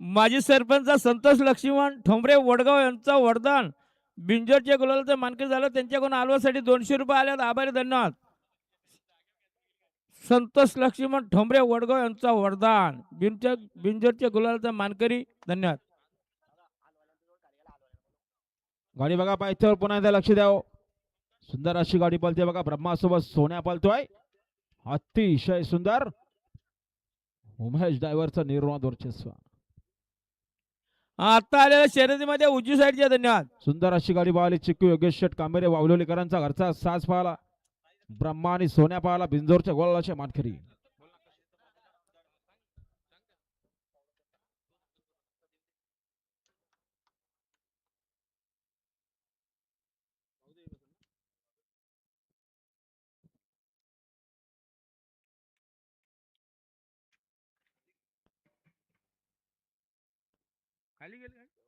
माजी सरपंच संतोष लक्ष्मण ठोंबरे वडगाव यांचा वरदान बिंजोरच्या गुलालाचं मानकरी झालं. त्यांच्याकडून आलवासाठी 200 रुपये आले. आभारी धन्यवाद. संतोष लक्ष्मण ठोंबरे वडगाव यांचा वरदान बिंजोरच्या गुलालाचा मानकरी. धन्यवाद. गाडी बघा पायथ्यावर पुन्हा एकदा लक्ष द्यावं. सुंदर अशी गाडी पळते बघा. ब्रह्मासोबत सोन्या पळतोय. अतिशय सुंदर. उमेश ड्रायव्हरचा निर्वाद वर्चस्व. आता आलेल्या शर्यतीमध्ये उजवी साईडच्या. धन्यवाद. सुंदर अशी गाडी पाहिली. चिक्कू योगेश शेट कांबेरे वावलोलीकरांचा घरचा साज पाहिला. ब्रह्मा आणि सोन्या पाहिला. बिंजोरच्या गोलाचे मानकरी. खाली गेले